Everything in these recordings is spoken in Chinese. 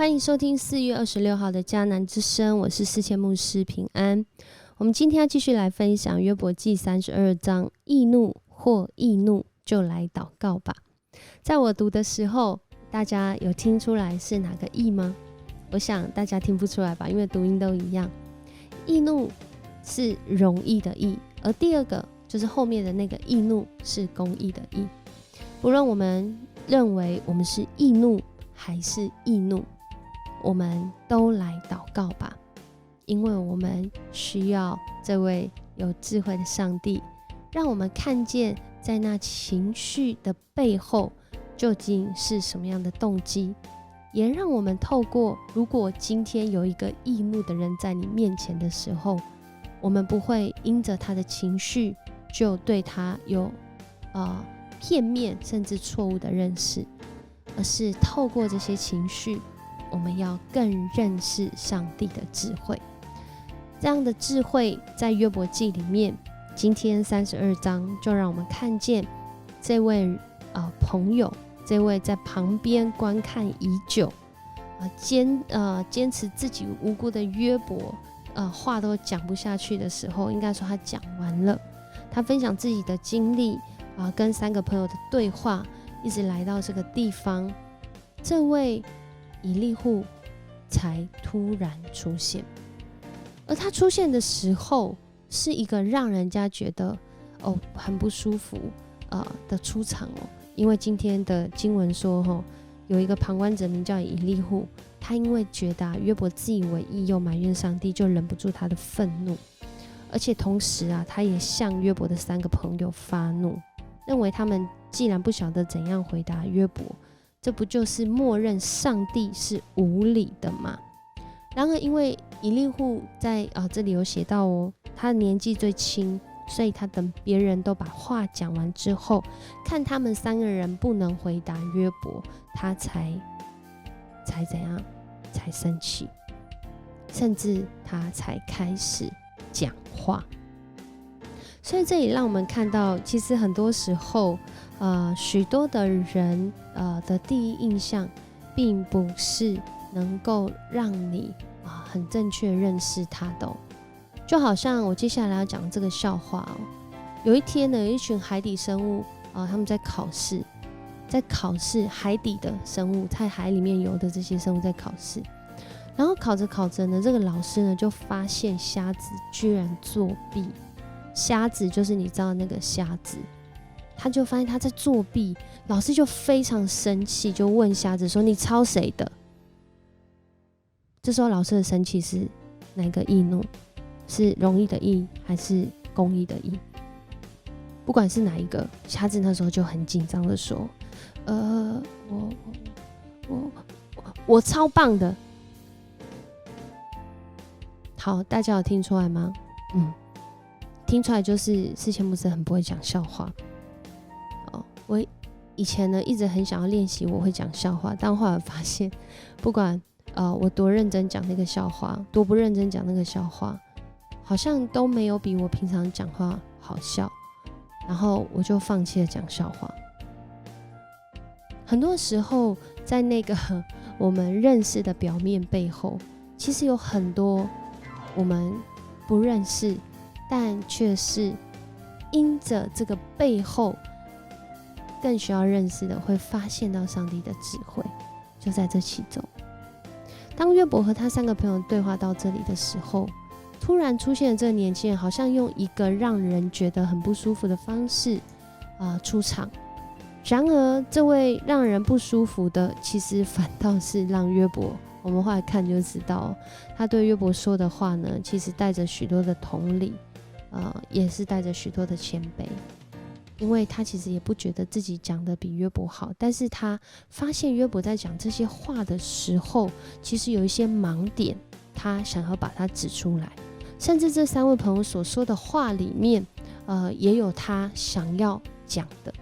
欢迎收听4月26号的迦南之声，我是思谦牧师平安。我们今天要继续来分享约伯记32章，易怒或易怒就来祷告吧。在我读的时候，大家有听出来是哪个易吗？我想大家听不出来吧，因为读音都一样。易怒是容易的易，而第二个就是后面的那个易怒是公义的义。不论我们认为我们是易怒还是易怒，我们都来祷告吧，因为我们需要这位有智慧的上帝，让我们看见在那情绪的背后究竟是什么样的动机，也让我们透过，如果今天有一个易怒的人在你面前的时候，我们不会因着他的情绪就对他有片面甚至错误的认识，而是透过这些情绪，我们要更认识上帝的智慧。这样的智慧在约伯记里面，今天32章就让我们看见这位朋友，这位在旁边观看已久坚持自己无辜的约伯，话都讲不下去的时候，应该说他讲完了，他分享自己的经历跟3个朋友的对话，一直来到这个地方，这位以利户才突然出现。而他出现的时候，是一个让人家觉得很不舒服的出场因为今天的经文说有一个旁观者名叫以利户，他因为觉得约伯自以为义又埋怨上帝，就忍不住他的愤怒，而且同时他也向约伯的3个朋友发怒，认为他们既然不晓得怎样回答约伯，这不就是默认上帝是无理的吗？然而因为以利户在这里有写到他的年纪最轻，所以他等别人都把话讲完之后，看他们3个人不能回答约伯，他才怎样，才生气，甚至他才开始讲话。所以这里让我们看到，其实很多时候许多的人的第一印象并不是能够让你很正确认识他的就好像我接下来要讲这个笑话有一天呢，有一群海底生物他们在考试海底的生物，在海里面游的这些生物在考试，然后考着呢，这个老师呢就发现瞎子居然作弊。瞎子就是你知道那个瞎子，他就发现他在作弊，老师就非常生气，就问瞎子说：“你抄谁的？”这时候老师的生气是哪个易怒？是容易的易还是公义的义？不管是哪一个，瞎子那时候就很紧张的说：“我超棒的。”好，大家有听出来吗？听出来就是思谦牧师很不会讲笑话。我以前呢一直很想要练习我会讲笑话，但后来发现不管我多认真讲那个笑话，多不认真讲那个笑话，好像都没有比我平常讲话好笑，然后我就放弃了讲笑话。很多时候在那个我们认识的表面背后，其实有很多我们不认识，但却是因着这个背后更需要认识的，会发现到上帝的智慧，就在这其中。当约伯和他3个朋友对话到这里的时候，突然出现的这个年轻人，好像用一个让人觉得很不舒服的方式出场。然而这位让人不舒服的，其实反倒是让约伯，我们后来看就知道，他对约伯说的话呢，其实带着许多的同理，也是带着许多的谦卑，因为他其实也不觉得自己讲的比约伯好，但是他发现约伯在讲这些话的时候，其实有一些盲点，他想要把它指出来，甚至这3位朋友所说的话里面，也有他想要讲的，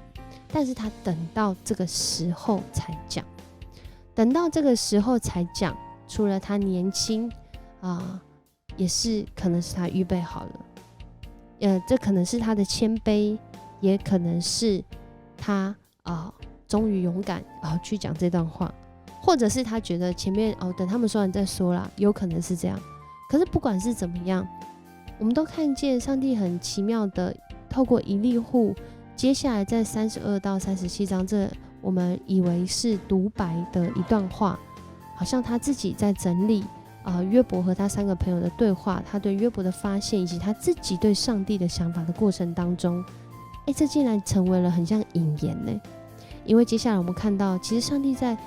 但是他等到这个时候才讲。等到这个时候才讲，除了他年轻也是可能是他预备好了，这可能是他的谦卑，也可能是他终于勇敢去讲这段话，或者是他觉得前面等他们说完再说啦，有可能是这样。可是不管是怎么样，我们都看见上帝很奇妙的透过以利户，接下来在32到37章，这我们以为是独白的一段话，好像他自己在整理约伯和他3个朋友的对话，他对约伯的发现，以及他自己对上帝的想法的过程当中，这竟然成为了很像引言呢。因为接下来我们看到，其实上帝在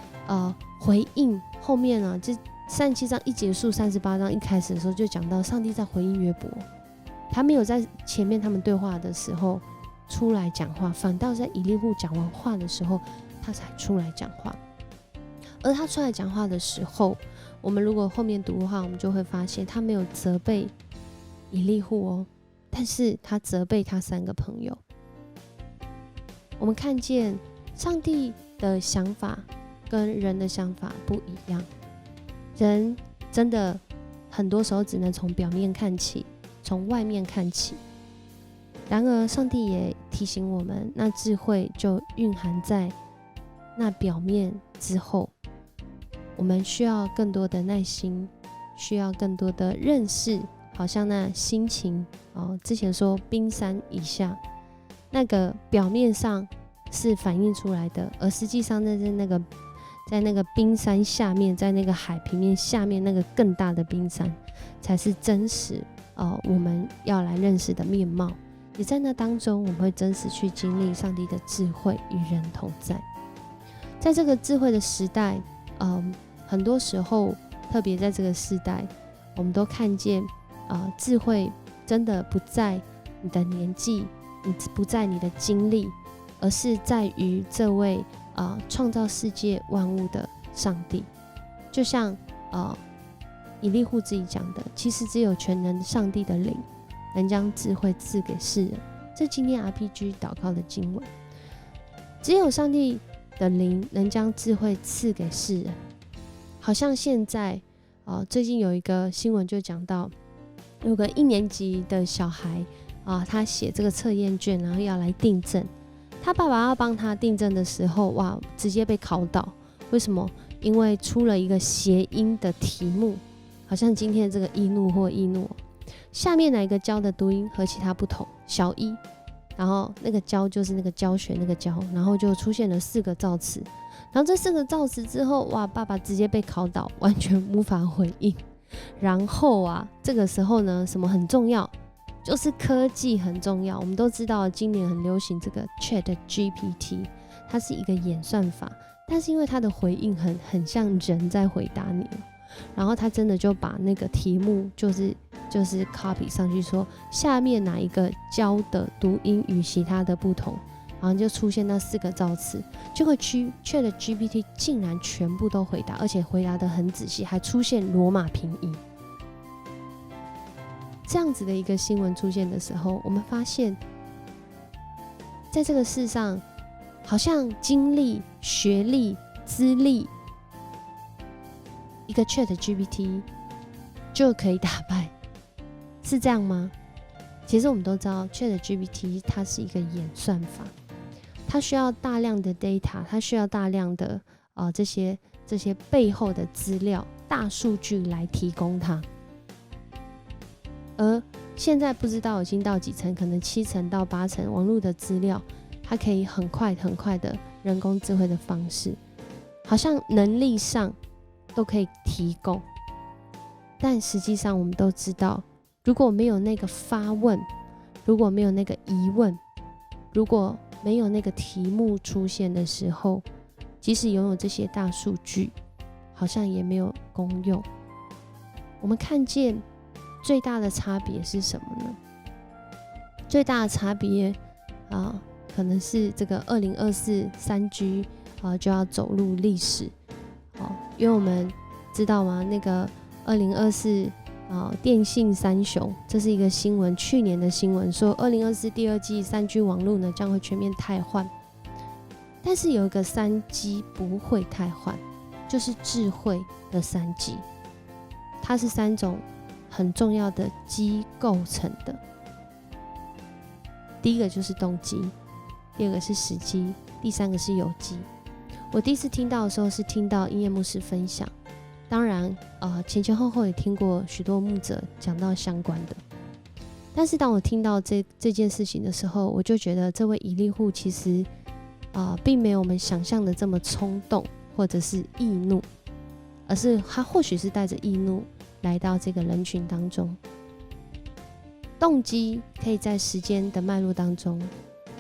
回应后面啊，这37章一结束，38章一开始的时候就讲到上帝在回应约伯，他没有在前面他们对话的时候出来讲话，反倒在以利户讲完话的时候他才出来讲话。而他出来讲话的时候，我们如果后面读的话，我们就会发现他没有责备以利户但是他责备他3个朋友。我们看见上帝的想法跟人的想法不一样，人真的很多时候只能从表面看起，从外面看起。然而上帝也提醒我们，那智慧就蕴含在那表面之后，我们需要更多的耐心，需要更多的认识，好像那心情之前说冰山以下，那个表面上是反映出来的，而实际上在那个冰山下面，在那个海平面下面那个更大的冰山，才是真实我们要来认识的面貌。也在那当中，我们会真实去经历上帝的智慧与人同在。在这个智慧的时代，很多时候，特别在这个时代，我们都看见智慧真的不在你的年纪，不在你的经历，而是在于这位创造世界万物的上帝。就像以利户自己讲的，其实只有全能上帝的灵能将智慧赐给世人。这今天 RPG 祷告的经文，只有上帝的灵能将智慧赐给世人。好像现在最近有一个新闻就讲到，有个1年级的小孩他写这个测验卷，然后要来订正。他爸爸要帮他订正的时候，哇，直接被考倒。为什么？因为出了一个谐音的题目，好像今天的这个易怒或易怒，下面哪一个教的读音和其他不同？小一，然后那个教就是那个教学那个教，然后就出现了4个造词，然后这4个造词之后，哇，爸爸直接被考倒，完全无法回应。然后这个时候呢，什么很重要？就是科技很重要。我们都知道今年很流行这个 ChatGPT， 它是一个演算法，但是因为它的回应很像人在回答你，然后他真的就把那个题目就是 copy 上去，说下面哪一个教的读音与其他的不同，然后就出现那4个造词，结果 ChatGPT 竟然全部都回答，而且回答得很仔细，还出现罗马拼音。这样子的一个新闻出现的时候，我们发现在这个世上，好像经历、学历、资历，一个 ChatGPT 就可以打败，是这样吗？其实我们都知道 ChatGPT 它是一个演算法，它需要大量的 data， 它需要大量的这些背后的资料、大数据来提供它。而现在不知道已经到几层，可能7层到8层网络的资料，它可以很快的人工智慧的方式，好像能力上都可以提供。但实际上我们都知道，如果没有那个发问，如果没有那个疑问，如果没有那个题目出现的时候，即使拥有这些大数据，好像也没有功用。我们看见最大的差别是什么呢？最大的差别可能是这个2024 3G 就要走入历史。因为我们知道吗？那个2024电信3雄，这是一个新闻，去年的新闻说2024第2季 3G 网络呢将会全面汰换。但是有一个 3G 不会汰换，就是智慧的 3G， 它是3种很重要的基构成的。第一个就是动机，第二个是时机，第3个是有机。我第一次听到的时候是听到音乐牧师分享，当然前后也听过许多牧者讲到相关的。但是当我听到这件事情的时候，我就觉得这位以利户其实并没有我们想象的这么冲动或者是易怒，而是他或许是带着易怒来到这个人群当中。动机可以在时间的脉络当中，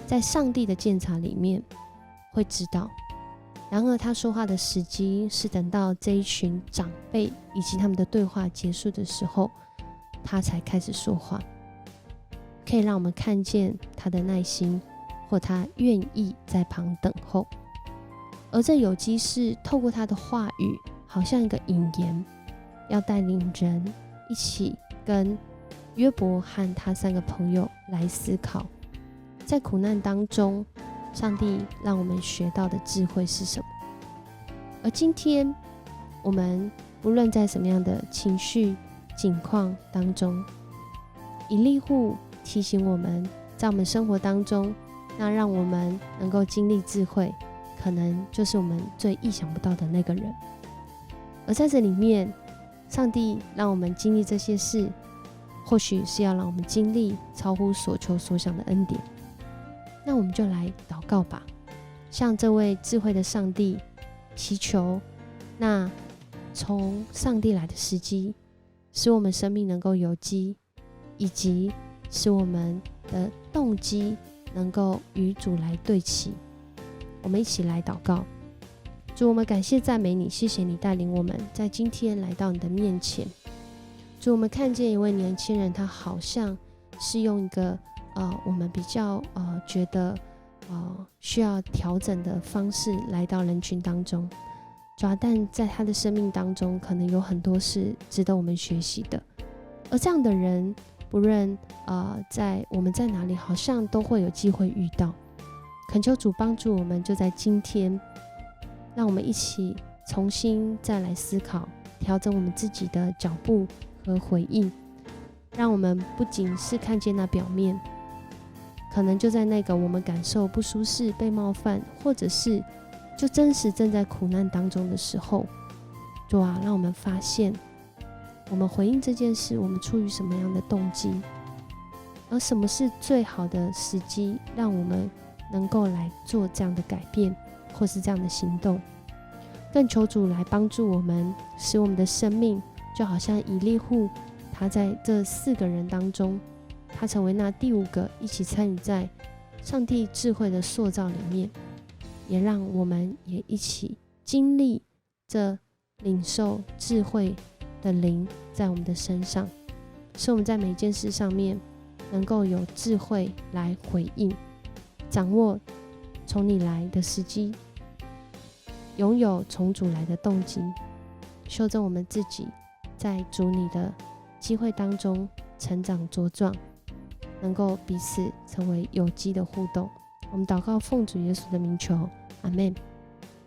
在上帝的鉴察里面会知道，然而他说话的时机是等到这一群长辈以及他们的对话结束的时候，他才开始说话，可以让我们看见他的耐心，或他愿意在旁等候。而这有机是透过他的话语，好像一个引言，要带领人一起跟约伯和他3个朋友来思考，在苦难当中，上帝让我们学到的智慧是什么。而今天我们不论在什么样的情绪境况当中，以利户提醒我们，在我们生活当中，那让我们能够经历智慧，可能就是我们最意想不到的那个人。而在这里面，上帝让我们经历这些事，或许是要让我们经历超乎所求所想的恩典。那我们就来祷告吧，向这位智慧的上帝祈求，那从上帝来的时机，使我们生命能够有机，以及使我们的动机能够与主来对齐。我们一起来祷告。主，我们感谢赞美你，谢谢你带领我们在今天来到你的面前。主，我们看见一位年轻人，他好像是用一个我们比较觉得需要调整的方式来到人群当中。主啊，但在他的生命当中，可能有很多是值得我们学习的。而这样的人，不论我们在哪里，好像都会有机会遇到。恳求主帮助我们，就在今天，让我们一起重新再来思考，调整我们自己的脚步和回应，让我们不仅是看见那表面，可能就在那个我们感受不舒适、被冒犯，或者是就真实正在苦难当中的时候，主啊，让我们发现我们回应这件事，我们出于什么样的动机，而什么是最好的时机，让我们能够来做这样的改变，或是这样的行动。更求主来帮助我们，使我们的生命就好像以利户，他在这4个人当中，他成为那第5个一起参与在上帝智慧的塑造里面，也让我们也一起经历这领受智慧的灵在我们的身上，使我们在每件事上面能够有智慧来回应，掌握从你来的时机，拥有从主来的动机，修正我们自己，在主你的机会当中成长茁壮，能够彼此成为有机的互动。我们祷告奉主耶稣的名求，阿们。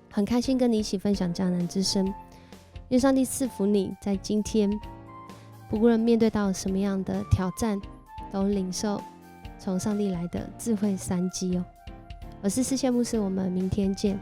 很开心跟你一起分享迦南之声，愿上帝赐福你，在今天不论面对到什么样的挑战，都领受从上帝来的智慧3基哦。我是思谦牧师，我们明天见。